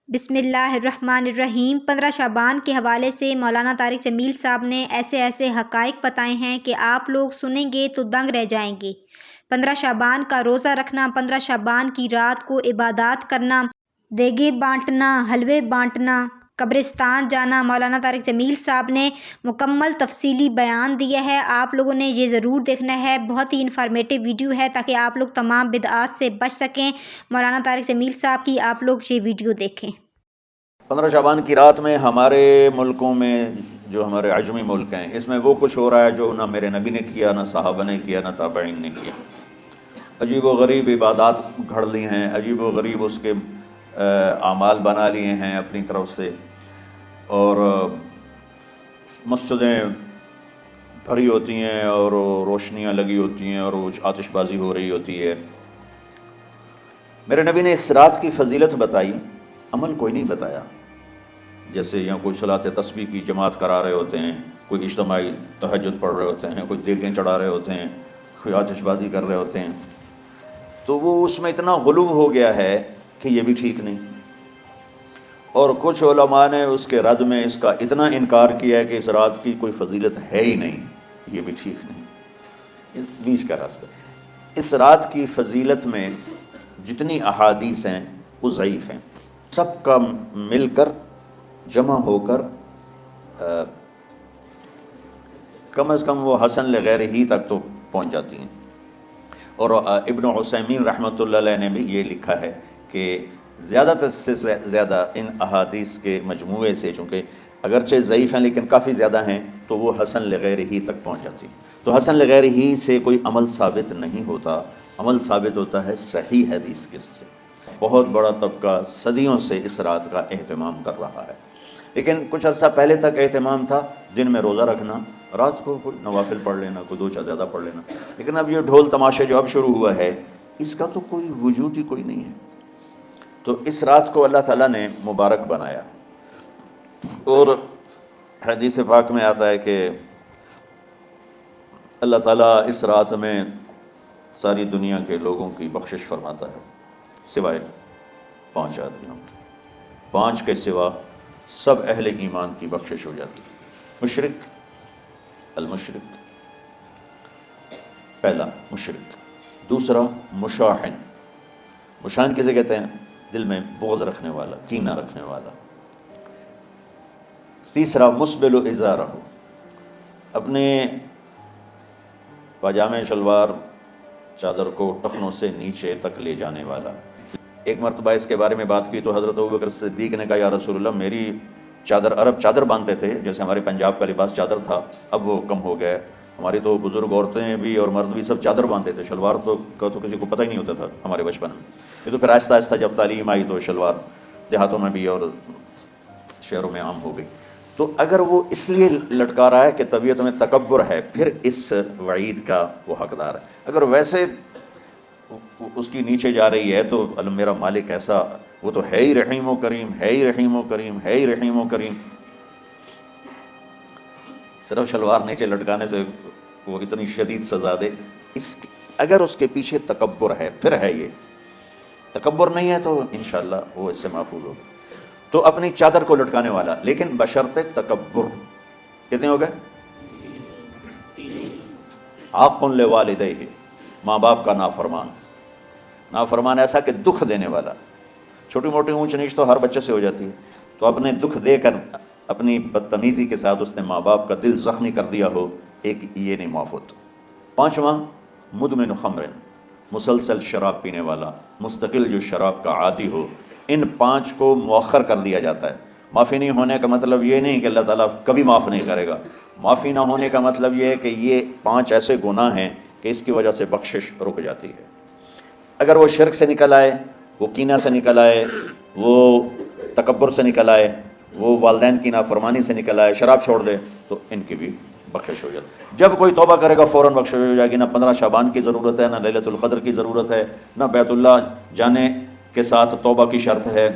بسم اللہ الرحمن الرحیم۔ 15 شعبان کے حوالے سے مولانا طارق جمیل صاحب نے ایسے حقائق بتائے ہیں کہ آپ لوگ سنیں گے تو دنگ رہ جائیں گے۔ 15 شعبان کا روزہ رکھنا، 15 شعبان کی رات کو عبادات کرنا، دیگیں بانٹنا، حلوے بانٹنا، قبرستان جانا، مولانا طارق جمیل صاحب نے مکمل تفصیلی بیان دیا ہے۔ آپ لوگوں نے یہ ضرور دیکھنا ہے، بہت ہی انفارمیٹیو ویڈیو ہے تاکہ آپ لوگ تمام بدعات سے بچ سکیں۔ مولانا طارق جمیل صاحب کی آپ لوگ یہ ویڈیو دیکھیں۔ 15 شعبان کی رات میں ہمارے ملکوں میں جو ہمارے عجمی ملک ہیں، اس میں وہ کچھ ہو رہا ہے جو نہ میرے نبی نے کیا، نہ صحابہ نے کیا، نہ تابعین نے کیا۔ عجیب و غریب عبادات گھڑ لی ہیں، عجیب و غریب اس کے اعمال بنا لیے ہیں اپنی طرف سے، اور مسجدیں بھری ہوتی ہیں اور روشنیاں لگی ہوتی ہیں اور آتش بازی ہو رہی ہوتی ہے۔ میرے نبی نے اس رات کی فضیلت بتائی، عمل کوئی نہیں بتایا۔ جیسے یہاں کوئی صلاۃ تسبیح کی جماعت کرا رہے ہوتے ہیں، کوئی اجتماعی تہجد پڑھ رہے ہوتے ہیں، کوئی دیگیں چڑھا رہے ہوتے ہیں، کوئی آتش بازی کر رہے ہوتے ہیں، تو وہ اس میں اتنا غلو ہو گیا ہے کہ یہ بھی ٹھیک نہیں۔ اور کچھ علماء نے اس کے رد میں اس کا اتنا انکار کیا ہے کہ اس رات کی کوئی فضیلت ہے ہی نہیں، یہ بھی ٹھیک نہیں۔ اس بیچ کا راستہ، اس رات کی فضیلت میں جتنی احادیث ہیں وہ ضعیف ہیں، سب کا مل کر جمع ہو کر کم از کم وہ حسن لغیر ہی تک تو پہنچ جاتی ہیں۔ اور ابن عثیمین رحمۃ اللہ علیہ نے بھی یہ لکھا ہے کہ زیادہ سے زیادہ ان احادیث کے مجموعے سے، چونکہ اگرچہ ضعیف ہیں لیکن کافی زیادہ ہیں، تو وہ حسن لغیر ہی تک پہنچ جاتی ہیں۔ تو حسن لغیر ہی سے کوئی عمل ثابت نہیں ہوتا، عمل ثابت ہوتا ہے صحیح حدیث کے سے۔ بہت بڑا طبقہ صدیوں سے اس رات کا اہتمام کر رہا ہے، لیکن کچھ عرصہ پہلے تک اہتمام تھا دن میں روزہ رکھنا، رات کو کوئی نوافل پڑھ لینا، کوئی 2 زیادہ پڑھ لینا، لیکن اب یہ ڈھول تماشے جو اب شروع ہوا ہے، اس کا تو کوئی وجود ہی کوئی نہیں ہے۔ تو اس رات کو اللہ تعالیٰ نے مبارک بنایا، اور حدیث پاک میں آتا ہے کہ اللہ تعالیٰ اس رات میں ساری دنیا کے لوگوں کی بخشش فرماتا ہے، سوائے 5 آدمیوں کی۔ 5 کے سوا سب اہل ایمان کی بخشش ہو جاتی ہے۔ مشرک، المشرک، پہلا مشرک، دوسرا مشاحن، مشاحن کسے کہتے ہیں؟ دل میں بغض رکھنے والا، کینہ رکھنے والا۔ تیسرا مسبل ازارہ، اپنے پاجامے شلوار چادر کو ٹخنوں سے نیچے تک لے جانے والا۔ ایک مرتبہ اس کے بارے میں بات کی تو حضرت ابوبکر صدیق نے کہا یا رسول اللہ، میری چادر، عرب چادر باندھتے تھے جیسے ہمارے پنجاب کا لباس چادر تھا، اب وہ کم ہو گیا ہے، ہماری تو بزرگ عورتیں بھی اور مرد بھی سب چادر باندھتے تھے، شلوار تو کسی کو پتہ ہی نہیں ہوتا تھا ہمارے بچپن میں۔ یہ تو پھر آہستہ آہستہ جب تعلیم آئی تو شلوار دیہاتوں میں بھی اور شہروں میں عام ہو گئی۔ تو اگر وہ اس لیے لٹکا رہا ہے کہ طبیعت میں تکبر ہے، پھر اس وعید کا وہ حقدار ہے۔ اگر ویسے اس کی نیچے جا رہی ہے تو میرا مالک ایسا، وہ تو ہے ہی رحیم و کریم، ہے ہی رحیم و کریم، ہے ہی رحیم و کریم۔ صرف شلوار نیچے لٹکانے سے وہ اتنی شدید سزا دے، اگر اس کے پیچھے تکبر ہے، پھر ہے یہ۔ تکبر نہیں ہے تو انشاءاللہ وہ اس سے محفوظ ہو۔ تو اپنی چادر کو لٹکانے والا، لیکن بشرط تکبر۔ کتنے ہو گئے؟ عاق لوالدیہ، ماں باپ کا نافرمان۔ نافرمان ایسا کہ دکھ دینے والا، چھوٹی موٹی اونچ نیچ تو ہر بچے سے ہو جاتی ہے، تو اپنے دکھ دے کر، اپنی بدتمیزی کے ساتھ اس نے ماں باپ کا دل زخمی کر دیا ہو، ایک یہ نہیں معفوت۔ 5واں مدمن خمر، مسلسل شراب پینے والا، مستقل جو شراب کا عادی ہو۔ ان 5 کو مؤخر کر دیا جاتا ہے۔ معافی نہیں ہونے کا مطلب یہ نہیں کہ اللہ تعالیٰ کبھی معاف نہیں کرے گا، معافی نہ ہونے کا مطلب یہ ہے کہ یہ 5 ایسے گناہ ہیں کہ اس کی وجہ سے بخشش رک جاتی ہے۔ اگر وہ شرک سے نکل آئے، وہ کینہ سے نکل آئے، وہ تکبر سے نکل آئے، وہ والدین کی نافرمانی سے نکل آئے، شراب چھوڑ دے، تو ان کی بھی بخشش ہو جاتی ہے۔ جب کوئی توبہ کرے گا فوراً بخشش ہو جائے گی۔ نہ 15 شعبان کی ضرورت ہے، نہ لیلۃ القدر کی ضرورت ہے، نہ بیت اللہ جانے کے ساتھ توبہ کی شرط ہے۔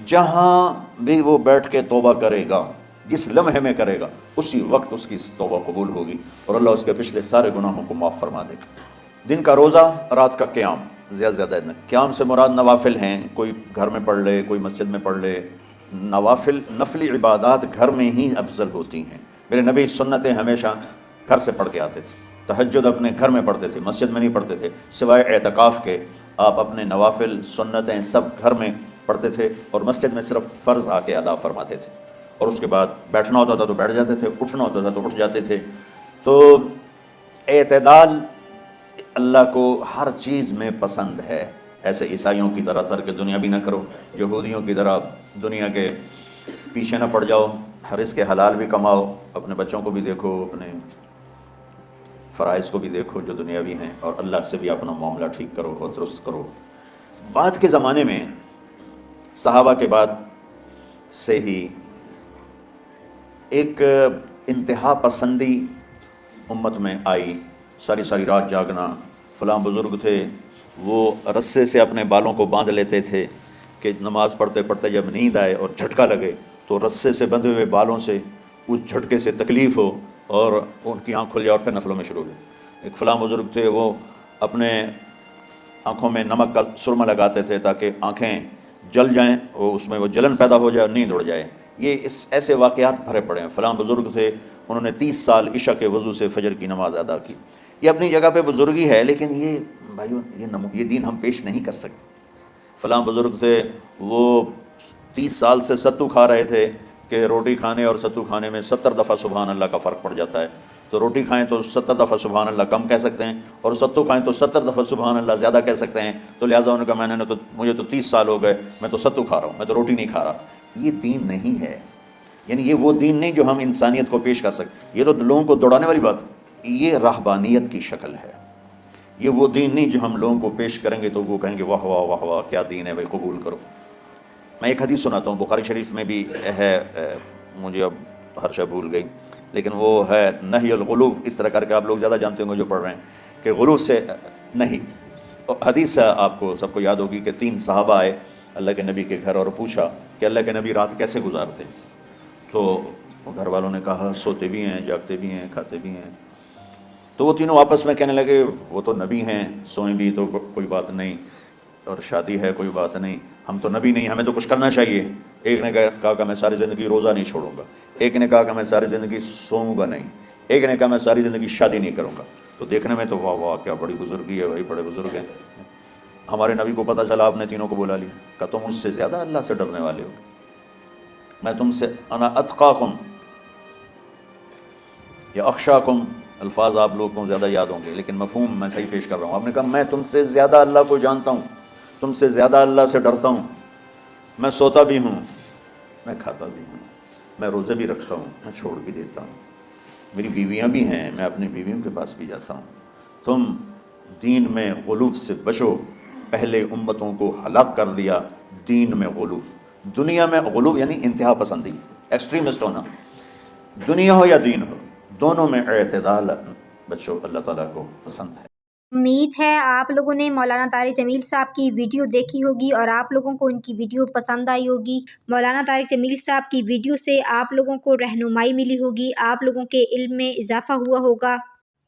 جہاں بھی وہ بیٹھ کے توبہ کرے گا، جس لمحے میں کرے گا، اسی وقت اس کی توبہ قبول ہوگی اور اللہ اس کے پچھلے سارے گناہوں کو معاف فرما دے گا۔ دن کا روزہ، رات کا قیام۔ زیادہ زیادہ قیام سے مراد نوافل ہیں، کوئی گھر میں پڑھ لے، کوئی مسجد میں پڑھ لے. نوافل نفلی عبادات گھر میں ہی افضل ہوتی ہیں. میرے نبی سنتیں ہمیشہ گھر سے پڑھ کے آتے تھے. تہجد اپنے گھر میں پڑھتے تھے، مسجد میں نہیں پڑھتے تھے. سوائے اعتکاف کے آپ اپنے نوافل سنتیں سب گھر میں پڑھتے تھے، اور مسجد میں صرف فرض آ کے ادا فرماتے تھے. اور اس کے بعد بیٹھنا ہوتا تھا تو بیٹھ جاتے تھے، اٹھنا ہوتا تھا تو اٹھ جاتے تھے. تو اعتدال اللہ کو ہر چیز میں پسند ہے. ایسے عیسائیوں کی طرح ترک دنیا بھی نہ کرو، یہودیوں کی طرح دنیا کے پیچھے نہ پڑ جاؤ. رزق کے حلال بھی کماؤ، اپنے بچوں کو بھی دیکھو، اپنے فرائض کو بھی دیکھو جو دنیاوی ہیں، اور اللہ سے بھی اپنا معاملہ ٹھیک کرو اور درست کرو. بعد کے زمانے میں صحابہ کے بعد سے ہی ایک انتہا پسندی امت میں آئی. ساری ساری رات جاگنا. فلاں بزرگ تھے وہ رسے سے اپنے بالوں کو باندھ لیتے تھے کہ نماز پڑھتے پڑھتے جب نیند آئے اور جھٹکا لگے تو رسے سے بندھے ہوئے بالوں سے اس جھٹکے سے تکلیف ہو اور ان کی آنکھ کھل جائے اور پھر نفلوں میں شروع ہو. ایک فلاں بزرگ تھے وہ اپنے آنکھوں میں نمک کا سرما لگاتے تھے تاکہ آنکھیں جل جائیں، وہ اس میں وہ جلن پیدا ہو جائے اور نیند اڑ جائے. یہ ایسے واقعات بھرے پڑے ہیں. فلاں بزرگ تھے انہوں نے 30 سال عشاء کے وضو سے فجر کی نماز ادا کی. یہ اپنی جگہ پہ بزرگی ہے، لیکن یہ بھائیوں یہ دین ہم پیش نہیں کر سکتے. فلاں بزرگ تھے وہ 30 سال سے ستو کھا رہے تھے کہ روٹی کھانے اور ستو کھانے میں 70 دفعہ سبحان اللہ کا فرق پڑ جاتا ہے. تو روٹی کھائیں تو 70 دفعہ سبحان اللہ کم کہہ سکتے ہیں، اور ستو کھائیں تو 70 دفعہ سبحان اللہ زیادہ کہہ سکتے ہیں. تو لہٰذا انہوں نے کہا مجھے تو 30 سال ہو گئے، میں تو ستو کھا رہا ہوں، میں تو روٹی نہیں کھا رہا. یہ دین نہیں ہے. یعنی یہ وہ دین نہیں جو ہم انسانیت کو پیش کر سکیں. یہ تو لوگوں کو دوڑانے والی بات ہے. یہ رہبانیت کی شکل ہے. یہ وہ دین نہیں جو ہم لوگوں کو پیش کریں گے تو وہ کہیں گے واہ واہ واہ واہ کیا دین ہے بھائی، قبول کرو. میں ایک حدیث سناتا ہوں، بخاری شریف میں بھی ہے، مجھے اب ہر شے بھول گئی، لیکن وہ ہے نہی الغلو. اس طرح کر کے آپ لوگ زیادہ جانتے ہوں گے جو پڑھ رہے ہیں کہ غلو سے نہیں. حدیث آپ کو سب کو یاد ہوگی کہ 3 صحابہ آئے اللہ کے نبی کے گھر اور پوچھا کہ اللہ کے نبی رات کیسے گزارتے. تو گھر والوں نے کہا سوتے بھی ہیں، جاگتے بھی ہیں، کھاتے بھی ہیں. تو وہ تینوں آپس میں کہنے لگے وہ تو نبی ہیں، سوئیں بھی تو کوئی بات نہیں، اور شادی ہے کوئی بات نہیں، ہم تو نبی نہیں، ہمیں تو کچھ کرنا چاہیے. ایک نے کہا کہ میں ساری زندگی روزہ نہیں چھوڑوں گا. ایک نے کہا کہ میں ساری زندگی سوؤں گا نہیں. ایک نے کہا میں ساری زندگی شادی نہیں کروں گا. تو دیکھنے میں تو واہ واہ کیا بڑی بزرگی ہے بھائی، بڑے بزرگ ہیں. ہمارے نبی کو پتہ چلا، آپ نے تینوں کو بلا لیا. کہ تم مجھ سے زیادہ اللہ سے ڈرنے والے ہو. میں تم سے انا اتقاکم یا اخشاکم، الفاظ آپ لوگوں کو زیادہ یاد ہوں گے لیکن مفہوم میں صحیح پیش کر رہا ہوں. آپ نے کہا میں تم سے زیادہ اللہ کو جانتا ہوں، تم سے زیادہ اللہ سے ڈرتا ہوں. میں سوتا بھی ہوں، میں کھاتا بھی ہوں، میں روزے بھی رکھتا ہوں، میں چھوڑ بھی دیتا ہوں. میری بیویاں بھی ہیں، میں اپنی بیویوں کے پاس بھی جاتا ہوں. تم دین میں غلوف سے بچو. پہلے امتوں کو ہلاک کر دیا دین میں غلوف. دنیا میں غلوف یعنی انتہا پسندی، ایکسٹریمسٹ ہونا. دنیا ہو یا دین ہو، دونوں میں اعتدال بچو، اللہ تعالیٰ کو پسند ہے. امید ہے آپ لوگوں نے مولانا طارق جمیل صاحب کی ویڈیو دیکھی ہوگی اور آپ لوگوں کو ان کی ویڈیو پسند آئی ہوگی. مولانا طارق جمیل صاحب کی ویڈیو سے آپ لوگوں کو رہنمائی ملی ہوگی، آپ لوگوں کے علم میں اضافہ ہوا ہوگا،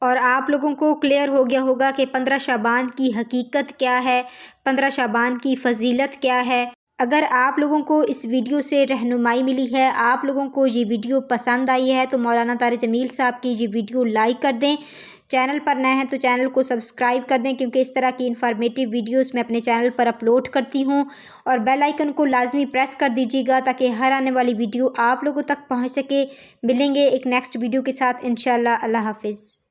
اور آپ لوگوں کو کلیئر ہو گیا ہوگا کہ 15 شعبان کی حقیقت کیا ہے، 15 شعبان کی فضیلت کیا ہے. اگر آپ لوگوں کو اس ویڈیو سے رہنمائی ملی ہے، آپ لوگوں کو یہ ویڈیو پسند آئی ہے، تو مولانا طارق جمیل صاحب کی یہ ویڈیو لائک کر دیں. چینل پر نئے ہیں تو چینل کو سبسکرائب کر دیں، کیونکہ اس طرح کی انفارمیٹیو ویڈیوز میں اپنے چینل پر اپلوڈ کرتی ہوں. اور بیل آئیکن کو لازمی پریس کر دیجیے گا تاکہ ہر آنے والی ویڈیو آپ لوگوں تک پہنچ سکے. ملیں گے ایک نیکسٹ ویڈیو کے ساتھ انشاءاللہ. اللہ حافظ.